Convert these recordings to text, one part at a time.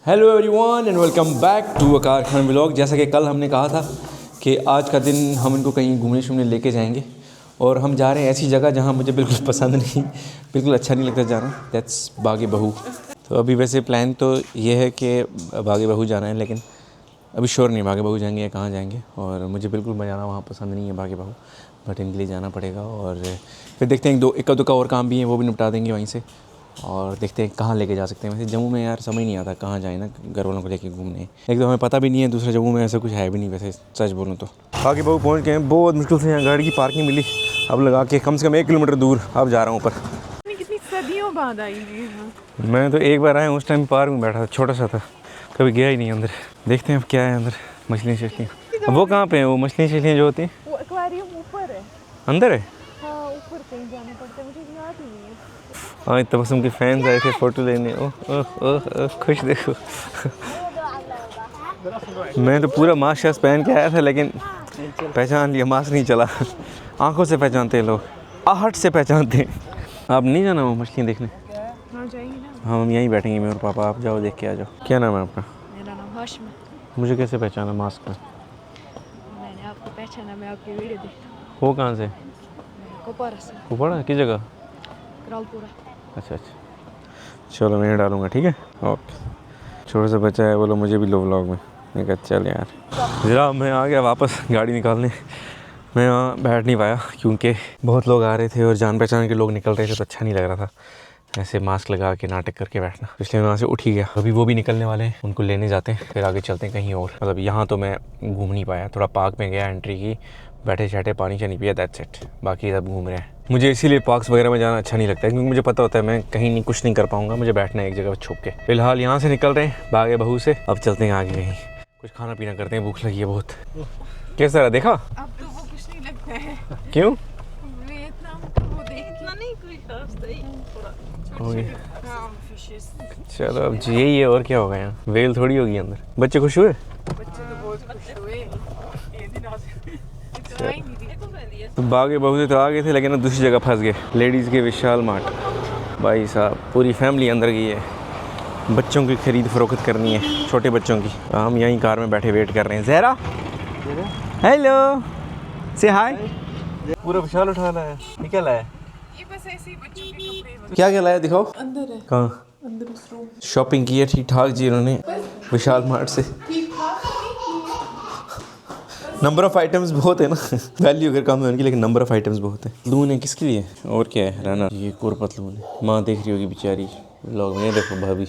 Hello everyone and welcome back to Akar Khan vlog. जैसा कि कल हमने कहा था कि आज का दिन हम इनको कहीं घूमने शूमने लेके जाएंगे और हम जा रहे हैं ऐसी जगह जहाँ मुझे बिल्कुल पसंद नहीं, बिल्कुल अच्छा नहीं लगता जाना। दैट्स बागे बहू। तो अभी वैसे प्लान तो ये है कि बागे बहू जाना है, लेकिन अभी श्योर नहीं बागे बहू जाएंगे या कहाँ जाएंगे। और मुझे बिल्कुल जाना वहाँ पसंद नहीं है बागे बहू, बट इनके लिए जाना पड़ेगा। और फिर देखते हैं, एक दो का और काम भी है, वो भी निपटा देंगे वहीं से। और देखते हैं कहाँ लेके जा सकते हैं। वैसे जम्मू में यार समझ नहीं आता कहाँ जाए ना, घर वालों को लेके घूमने। एक तो हमें पता भी नहीं है, दूसरा जम्मू में ऐसा कुछ है भी नहीं वैसे, सच बोलूँ तो। बागे बहू पहुँच गए हैं, बहुत मुश्किल से यहाँ गाड़ी की पार्किंग मिली। अब लगा के कम से कम 1 किलोमीटर दूर अब जा रहा हूँ ऊपर। कितनी सदियों बाद आई है। मैं तो एक बार आया, उस टाइम पार्क में बैठा था, छोटा सा था, कभी गया ही नहीं अंदर। देखते हैं अब क्या है अंदर। मछलियाँ शछलियाँ वो कहाँ पे हैं? वो मछलियाँ शछलियाँ जो होती हैं वो एक्वेरियम ऊपर है। अंदर है। हाँ ऊपर कहीं जाना पड़ता है, मुझे याद ही नहीं है। हाँ तबस्सुम के फैंस आए थे फ़ोटो लेने। ओह ओह ओह खुश देखो। मैं तो पूरा मास्क शास्क पहन के आया था, लेकिन पहचान लिया, मास्क नहीं चला। आंखों से पहचानते हैं लोग, आहट से पहचानते हैं। आप नहीं जाना वो मछलियाँ देखने? हाँ जाएंगे ना। हाँ हम यहीं बैठेंगे, मैं और पापा। आप जाओ देख के आ जाओ। क्या नाम है आपका? मेरा नाम हाशिम है। मुझे कैसे पहचाना मास्क में? मैंने आपको पहचाना, मैं आपकी वीडियो देखता हूँ। हो कहाँ से? कुपवारा से। ऊपर किस जगह? करालपुरा। अच्छा अच्छा, चलो मैं डालूँगा, ठीक है ओके। छोटा सा बच्चा है, बोलो मुझे भी लो व्लॉग में। मैं कहा चल यार। ज़रा मैं आ गया वापस गाड़ी निकालने। मैं वहाँ बैठ नहीं पाया क्योंकि बहुत लोग आ रहे थे और जान पहचान के लोग निकल रहे थे, तो अच्छा नहीं लग रहा था ऐसे मास्क लगा के नाटक करके बैठना, इसलिए मैं वहाँ से उठ ही गया। अभी वो भी निकलने वाले हैं, उनको लेने जाते हैं, फिर आगे चलते हैं कहीं और। मतलब यहाँ तो मैं घूम नहीं पाया, थोड़ा पार्क में गया, एंट्री की, बैठे शैठे, पानी शानी पिया, दैट्स इट। बाकी सब घूम रहे हैं। मुझे इसीलिए पार्क्स वगैरह में जाना अच्छा नहीं लगता है, क्योंकि मुझे पता होता है मैं कहीं नहीं कुछ नहीं कर पाऊँगा, मुझे बैठना है एक जगह छुप के। फिलहाल यहाँ से निकल रहे हैं बागे बहू से, अब चलते हैं आगे कहीं, कुछ खाना पीना करते हैं, भूख लगी है बहुत। कैसा रहा देखा? अब तो वो कुछ नहीं लगता है। क्यों? वियतनाम को वो देखना नहीं कोई खास नहीं, थोड़ा छोटे फिशेस। चलो अब यही है, और क्या होगा यहाँ, वेल थोड़ी होगी अंदर। बच्चे खुश हुए? बच्चे तो बहुत खुश हुए। ये दिन आज तो आई नहीं थी। तो बागे बहू से तो आ गए थे, लेकिन अब दूसरी जगह फंस गए, लेडीज़ के विशाल मार्ट। भाई साहब पूरी फैमिली अंदर गई है, बच्चों की खरीद फरोख्त करनी है, छोटे बच्चों की। हम यहीं कार में बैठे वेट कर रहे हैं। जहरा हेलो से हाय। पूरा विशाल उठा लाया, ये क्या लाया? ये बस ऐसे ही बच्चों के कपड़े। क्या क्या लाया दिखाओ। अंदर है, कहाँ? अंदर उस रूम। शॉपिंग की है ठीक ठाक जी उन्होंने विशाल मार्ट से। नंबर ऑफ़ आइटम्स बहुत है ना, वैल्यू अगर कम है उनकी, लेकिन नंबर ऑफ़ आइटम्स बहुत है। पतलून है किसके लिए? और क्या है राना? ये कोर पतलून है। माँ देख रही होगी बेचारी व्लॉग में, देखो भाभी।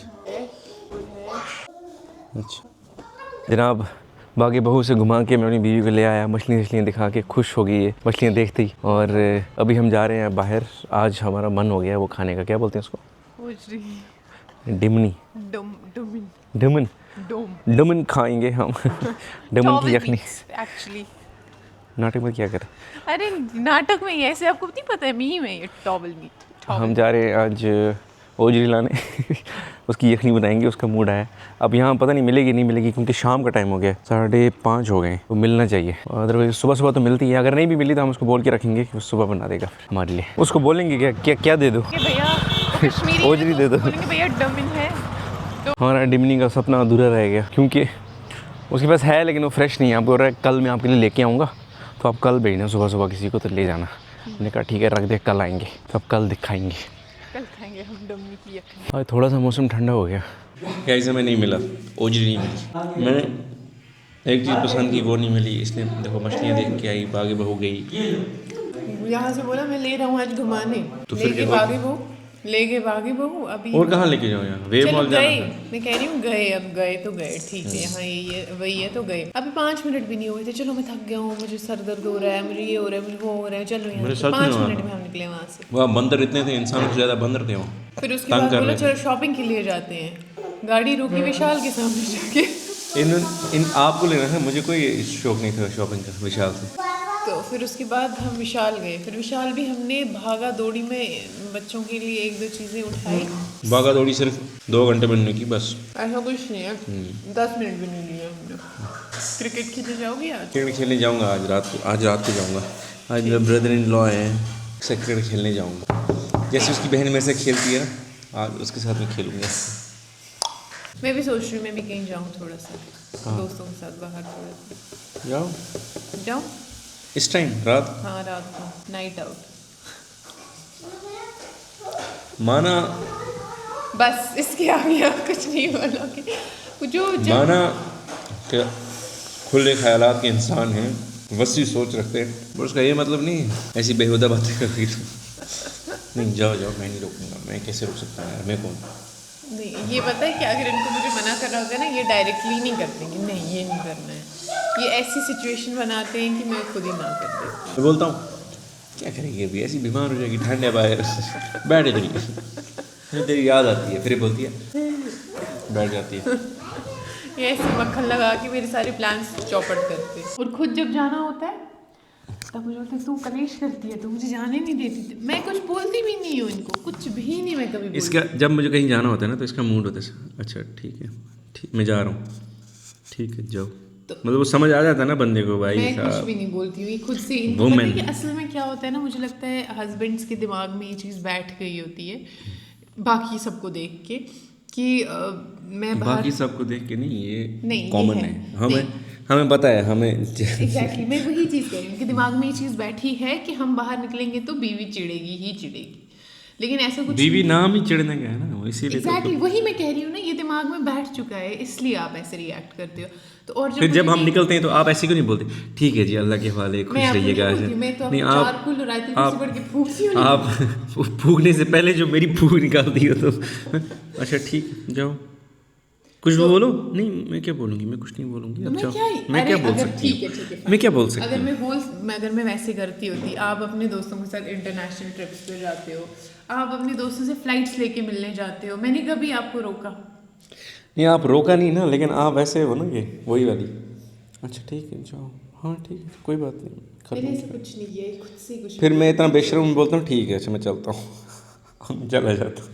अच्छा जनाब, बागे बहू से घुमा के मैं अपनी बीवी को ले आया, मछलियाँ दिखा के खुश हो गई है मछलियाँ देखते ही। और अभी हम जा रहे हैं बाहर, आज हमारा मन हो गया है वो खाने का, क्या बोलते हैं उसको? डिमनी, डमन, डमन खाएंगे हम। डमन की यखनी। एक्चुअली नाटक में क्या करें? अरे नाटक में ही ऐसे, आपको नहीं पता है, मीम है ये, टॉवल मीट। हम जा रहे हैं आज ओजरी लाने। उसकी यखनी बनाएंगे, उसका मूड आया। अब यहाँ पता नहीं मिलेगी नहीं मिलेगी, क्योंकि शाम का टाइम हो गया, 5:30 हो गए, तो मिलना चाहिए। अदरवाइज सुबह सुबह तो मिलती है, अगर नहीं भी मिली तो हम उसको बोल के रखेंगे कि वो सुबह बना देगा फिर हमारे लिए। उसको बोलेंगे क्या क्या क्या दे दो, भैया कश्मीरी ओजरी दे दो। बोलेंगे भैया डमिन है। हमारा डिमनी का सपना अधूरा रह गया, क्योंकि उसके पास है लेकिन वो फ्रेश नहीं है। आप बोल रहे हैं कल मैं आपके लिए लेके आऊँगा, तो आप कल भेजना सुबह सुबह किसी को, तो ले जाना। मैंने कहा ठीक है रख दे, कल आएंगे, तो अब कल दिखाएंगे, कल खाएंगे हम डमी की यखनी। और थोड़ा सा मौसम ठंडा हो गया। कैसे में नहीं मिला, ओजरी नहीं मिली। मैंने एक चीज़ पसंद की, वो नहीं मिली, इसलिए देखो मछलियाँ देख के आई, बागे बहू गई। यहाँ से बोला मैं ले रहा हूँ आज घुमाने, तो फिर लेके क्या बागी बहू, लेके बागी बहू। अभी और कहाँ लेके जाओ? यहाँ वेव चलो मॉल जाना गए, है। मैं कह रही हूँ गए, अब गए तो गए, ठीक है, यहाँ ये वही है तो गए। अभी 5 मिनट भी नहीं हुए थे, चलो मैं थक गया हूँ, मुझे सर दर्द हो रहा है, मुझे ये हो रहा है, मुझे वो हो रहा है, चलो यहाँ से 5 मिनट में हम निकले वहाँ से। वहाँ बंदर इतने थे, इंसानों से ज़्यादा बंदर थे वहाँ। फिर उसके बाद बोला चलो शॉपिंग के लिए जाते हैं, गाड़ी रोकी विशाल के सामने जाके। इन आपको लेना है, मुझे कोई शौक नहीं था शॉपिंग का विशाल से। तो फिर उसके बाद हम विशाल गए, फिर विशाल भी हमने भागा दौड़ी में बच्चों के लिए 1-2 चीज़ें उठाई। भागा दौड़ी सिर्फ 2 घंटे बनने की बस, ऐसा कुछ नहीं है, 10 मिनट भी नहीं लिया हमने। क्रिकेट खेलने जाओगे आज? क्रिकेट खेलने जाऊँगा आज रात को जाऊँगा। आज मेरा ब्रदर इन लॉ है, उससे क्रिकेट खेलने जाऊँगा। जैसे उसकी बहन मेरे से खेलती है ना, आज उसके साथ मैं खेलूँगा। मैं भी सोच रही हूँ मैं भी कहीं जाऊँ थोड़ा सा, दोस्तों के साथ बाहर थोड़ा सा जाऊँ इस टाइम रात? हाँ रात को नाइट आउट। माना बस इसके आगे आप कुछ नहीं बोलोगे जो माना कि खुले ख्यालात के इंसान हैं, वसी सोच रखते हैं, पर उसका ये मतलब नहीं है ऐसी बेहुदा बातें कर रही तो नहीं। जाओ मैं नहीं रोकूंगा, मैं कैसे रोक सकता हूँ यार, मैं कौन? नहीं ये पता है कि अगर इनको मुझे मना करना होगा ना, ये डायरेक्टली नहीं करते कि नहीं ये नहीं करना है, ये ऐसी सिचुएशन बनाते हैं कि मैं खुद ही ना कर देती। मैं बोलता हूँ क्या करेंगे अभी, ऐसी बीमार हो जाएगी, ठंड है बाहर, बैठ जाएगी, फिर तेरी याद आती है, फिर बोलती है बैठ जाती है। ये ऐसे मक्खन लगा के मेरे सारे प्लान्स चौपट करते हैं। और खुद जब जाना होता है तब मुझे बोलते तू कलेश करती है, तू मुझे जाने नहीं देती। मैं कुछ बोलती भी नहीं हूँ इनको, कुछ भी नहीं मैं कभी इसका जब मुझे कहीं जाना होता है ना तो इसका मूड होता है अच्छा ठीक है, ठीक मैं जा रहा हूँ, ठीक है जाओ, तो मतलब वो समझ आ जाता है ना बंदे को भाई मैं कुछ भी नहीं बोलती हूँ, ये खुद से इनको पता है कि असल में क्या होता है ना, मुझे लगता है हस्बैंड्स के दिमाग में ये चीज़ बैठ गई होती है बाकी सबको देख के कि मैं बाकी सबको देख के नहीं, ये कॉमन है, हमें पता है, हमें एग्जैक्टली मैं वही चीज़ कह रही हूँ कि दिमाग में ये चीज़ बैठी है कि हम बाहर निकलेंगे तो बीवी चिढ़ेगी ही चिढ़ेगी, लेकिन ऐसा कुछ बीवी नाम ही चिढ़ने का है ना, इसीलिए एग्जैक्टली वही मैं कह रही हूँ ना, ये दिमाग में बैठ चुका है इसलिए आप ऐसे रिएक्ट करते हो। तो और फिर जब हम निकलते हैं तो आप ऐसे क्यों नहीं बोलते ठीक है जी अल्लाह के हवाले, खुश रहिएगा। नहीं आप फूकने से पहले जो मेरी फूक निकाल दी हो तो अच्छा ठीक जाओ कुछ तो, बोलो नहीं मैं क्या बोलूँगी, मैं कुछ नहीं बोलूँगी। तो मैं क्या बोल सकती हूँ, मैं क्या बोल सकती हूँ। अगर मैं वैसे करती होती, आप अपने दोस्तों के साथ इंटरनेशनल ट्रिप्स पे जाते हो, आप अपने दोस्तों से फ्लाइट्स लेके मिलने जाते हो, मैंने कभी आपको रोका नहीं, आप रोका नहीं ना, लेकिन आप वैसे हो ना ये वही वाली, अच्छा ठीक है जाओ, हाँ ठीक है कोई बात नहीं, मैंने ऐसा कुछ नहीं किया, खुद से कुछ। फिर मैं इतना बेशर्म बोलता हूँ ठीक है अच्छा मैं चलता हूँ चला जाता हूँ।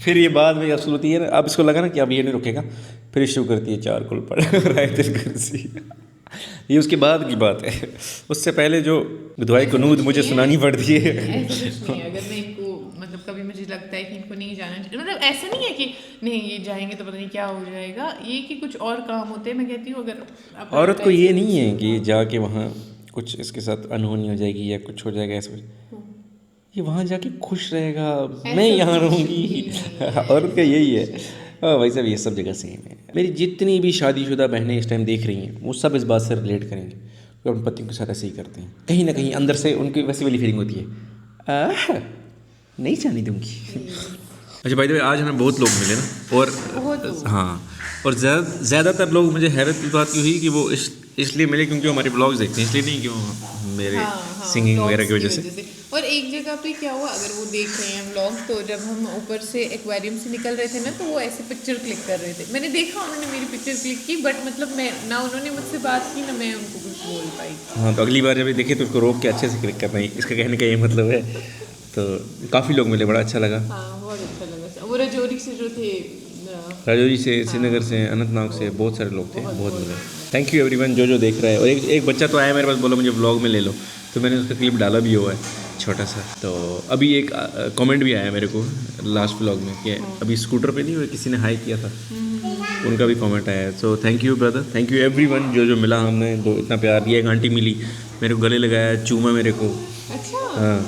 फिर ये बाद में असल होती है ना, अब इसको लगा ना कि अब ये नहीं रुकेगा, फिर शुरू करती है चार कुल पड़ रहा है दिल कुर्सी। ये उसके बाद की बात है, उससे पहले जो दुआई कुनूद मुझे सुनानी पड़ती है। ऐसा कुछ नहीं है, अगर मैं इनको मतलब कभी मुझे लगता है कि इनको नहीं जाना चाहिए, मतलब ऐसा नहीं है कि नहीं ये जाएंगे तो पता नहीं क्या हो जाएगा, ये कि कुछ और काम होते हैं। मैं कहती हूँ अगर औरत को ये नहीं है कि जाके वहाँ कुछ इसके साथ अनहोनी हो जाएगी या कुछ हो जाएगा, ऐसा ये वहाँ जाके खुश रहेगा, मैं यहाँ रहूँगी। औरत का यही है। भाई साहब ये सब जगह सेम है। मेरी जितनी भी शादीशुदा बहनें इस टाइम देख रही हैं वो सब इस बात से रिलेट करेंगे, वो अपने पति के साथ ऐसे ही करते हैं, कहीं ना कहीं अंदर से उनकी वैसी वाली फीलिंग होती है नहीं जाने दूँगी। अच्छा भाई आज हमें बहुत लोग मिले ना, और हाँ, और ज़्यादातर लोग, मुझे हैरत की बात ये हुई कि वो इसलिए मिले क्योंकि वो हमारे ब्लॉग्स देखते हैं, इसलिए नहीं कि वो मेरे सिंगिंग वगैरह की वजह से। और एक जगह पे क्या हुआ, अगर वो देख रहे हैं व्लॉग, तो जब हम ऊपर से एक्वेरियम से निकल रहे थे ना, तो वो ऐसे पिक्चर क्लिक कर रहे थे। मैंने देखा उन्होंने मेरी पिक्चर क्लिक की, बट मतलब मैं ना उन्होंने मुझसे बात की ना मैं उनको कुछ बोल पाई। हाँ तो अगली बार जब ये देखे तो उसको रोक के अच्छे से क्लिक करना ही, इसका कहने का ये मतलब है। तो काफ़ी लोग मिले, बड़ा अच्छा लगा। हाँ बहुत अच्छा लगा। वो राजौरी से जो थे, राजौरी से, श्रीनगर से, अनंतनाग से बहुत सारे लोग थे, बहुत मज़ा। थैंक यू एवरीवन जो देख रहा है। और एक बच्चा तो आया मेरे पास, बोला मुझे व्लॉग में ले लो, तो मैंने उसका क्लिप डाला भी हुआ है छोटा सा। तो अभी एक कमेंट भी आया मेरे को लास्ट व्लॉग में कि अभी स्कूटर पे नहीं हुए, किसी ने हाई किया था, उनका भी कमेंट आया है। So thank you brother, thank you everyone जो मिला, हमने जो इतना प्यार दिया। एक आंटी मिली, मेरे को गले लगाया, चूमा मेरे को। हाँ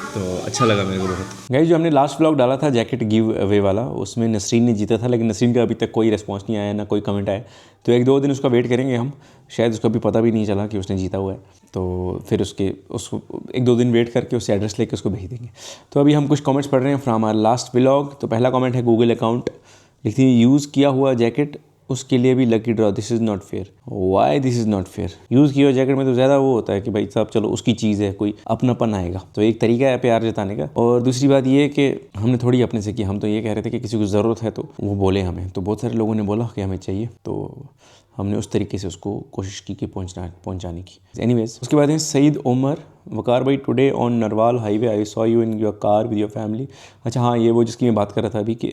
तो अच्छा लगा मेरे को बहुत। गाइस जो हमने लास्ट व्लॉग डाला था जैकेट गिव अवे वाला, उसमें नसरीन ने जीता था, लेकिन नसरीन का अभी तक कोई रिस्पॉन्स नहीं आया, ना कोई कमेंट आया। तो 1-2 दिन उसका वेट करेंगे हम, शायद उसको अभी पता भी नहीं चला कि उसने जीता हुआ है, तो फिर उसको 1-2 दिन वेट करके उससे एड्रेस लेके उसको भेज देंगे। तो अभी हम कुछ कमेंट्स पढ़ रहे हैं फ्रॉम आवर लास्ट व्लॉग। तो पहला कमेंट है गूगल अकाउंट, लिखती है यूज़ किया हुआ जैकेट उसके लिए भी lucky draw, this is not fair. Why this is not fair? Use किया हुआ जैकेट में तो ज़्यादा वो होता है कि भाई साहब चलो उसकी चीज़ है, कोई अपनापन आएगा, तो एक तरीका है प्यार जताने का। और दूसरी बात ये है कि हमने थोड़ी अपने से की, हम तो ये कह रहे थे कि किसी को ज़रूरत है तो वो बोले हमें, तो बहुत सारे लोगों ने बोला कि हमें चाहिए, तो हमने उस तरीके से उसको कोशिश की कि पहुंचाने की। एनीवेज उसके बाद है सईद उमर, वकार भाई today on Narwal highway I saw you in your car with your family. अच्छा हाँ, ये वो जिसकी मैं बात कर रहा था अभी कि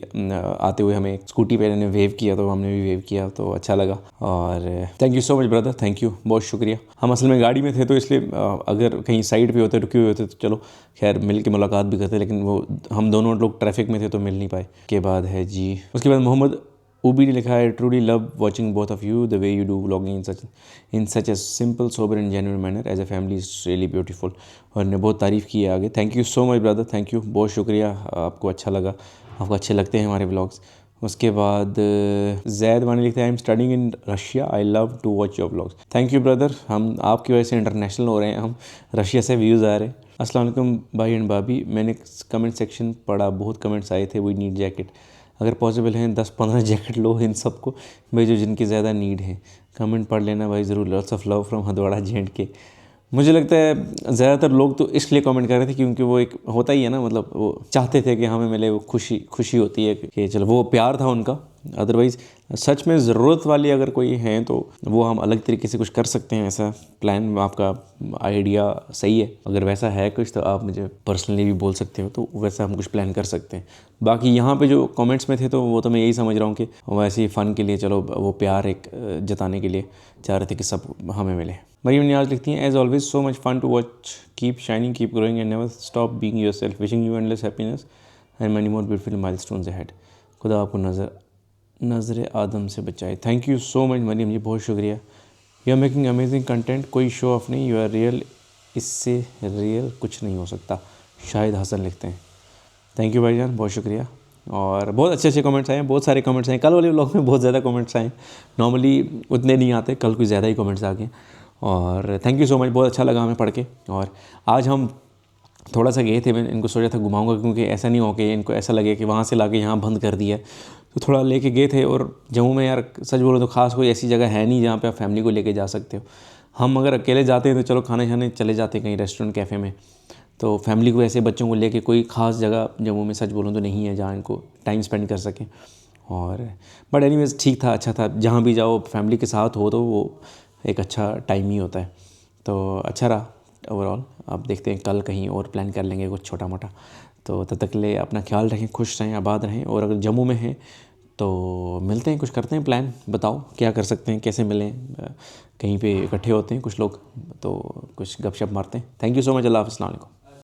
आते हुए हमें स्कूटी पे ने वेव किया, तो हमने भी वेव किया, तो अच्छा लगा। और thank you so much brother, thank you, बहुत शुक्रिया। हम असल में गाड़ी में थे, तो इसलिए अगर कहीं साइड पे होते, रुके हुए होते, तो चलो खैर मिल के मुलाकात भी करते, लेकिन वो हम दोनों लोग ट्रैफिक में थे तो मिल नहीं पाए। के बाद है जी, उसके बाद मोहम्मद ऊबी ने लिखा है, truly love watching both of you the way you do vlogging in such a simple sober and genuine manner as a family is really beautiful. और ने बहुत तारीफ़ की है आगे। Thank you so much brother, thank you, बहुत शुक्रिया, आपको अच्छा लगा, आपको अच्छे लगते हैं हमारे व्लॉग्स। उसके बाद जैद वानी लिखते हैं, I am studying in Russia, I love to watch your vlogs. Thank you brother, हम आपकी वजह से इंटरनेशनल हो रहे हैं, हम रशिया से व्यूज़ आ रहे हैं। अस्सलाम वालेकुम भाई एंड भाभी, मैंने कमेंट सेक्शन पढ़ा, बहुत कमेंट्स आए थे, वी नीड जैकेट, अगर पॉसिबल है 10-15 जैकेट लो इन सबको भाई, जो जिनकी ज़्यादा नीड है। कमेंट पढ़ लेना भाई ज़रूर। Lots of love from Hadwara J&K। मुझे लगता है ज़्यादातर लोग तो इसलिए कमेंट कर रहे थे क्योंकि वो एक होता ही है ना, मतलब वो चाहते थे कि हमें मिले, वो खुशी होती है कि चलो, वो प्यार था उनका। अदरवाइज़ सच में ज़रूरत वाली अगर कोई है तो वो हम अलग तरीके से कुछ कर सकते हैं। ऐसा प्लान, आपका आइडिया सही है, अगर वैसा है कुछ तो आप मुझे पर्सनली भी बोल सकते हो, तो वैसा हम कुछ प्लान कर सकते हैं। बाकी यहाँ पे जो कमेंट्स में थे तो वो तो मैं यही समझ रहा हूँ कि वैसे ही फ़न के लिए, चलो वो प्यार एक जताने के लिए चाह रहे थे कि सब हमें मिले। मरीम नियाज़ लिखती हैं, as always so much fun to watch, keep shining, keep growing and never stop being yourself, wishing you endless happiness and many more beautiful milestones ahead. खुदा आपको नज़र आदम से बचाए। Thank you so much Mariam ji, बहुत शुक्रिया। You are making amazing content, कोई show off नहीं, यू आर रियल, इससे रियल कुछ नहीं हो सकता। शाहिद हसन लिखते हैं। थैंक यू भाईजान, बहुत शुक्रिया। और बहुत अच्छे कमेंट्स आए हैं, बहुत सारे कमेंट्स आए। कल वाले व्लॉग में बहुत ज़्यादा कमेंट्स आए, नॉर्मली उतने नहीं आते, कल कुछ ज़्यादा ही कमेंट्स आ गए। और थैंक यू सो मच, बहुत अच्छा लगा हमें पढ़ के। और आज हम थोड़ा सा गए थे, मैं इनको सोचा था घुमाऊंगा, क्योंकि ऐसा नहीं हो कि इनको ऐसा लगे कि वहाँ से लाके यहाँ बंद कर दिया, तो थोड़ा लेके गए थे। और जम्मू में यार सच बोलो तो ख़ास कोई ऐसी जगह है नहीं जहाँ पे आप फैमिली को लेके जा सकते हो। हम अगर अकेले जाते हैं तो चलो खाने खाने चले जाते हैं कहीं रेस्टोरेंट कैफ़े में, तो फैमिली को, ऐसे बच्चों को लेके कोई ख़ास जगह जम्मू में सच बोलूँ तो नहीं है जहाँ इनको टाइम स्पेंड कर सकें। और बट एनीवेज़ ठीक था, अच्छा था। जहाँ भी जाओ फैमिली के साथ हो तो वो एक अच्छा टाइम ही होता है, तो अच्छा रहा ओवरऑल। अब देखते हैं कल कहीं और प्लान कर लेंगे कुछ छोटा मोटा। तो तब तक के लिए अपना ख्याल रखें, खुश रहें, आबाद रहें। और अगर जम्मू में हैं तो मिलते हैं, कुछ करते हैं प्लान, बताओ क्या कर सकते हैं, कैसे मिलें, कहीं पे इकट्ठे होते हैं कुछ लोग, तो कुछ गपशप मारते हैं। थैंक यू सो मच, अल्लाह हाफ़िज़, अस्सलाम वालेकुम।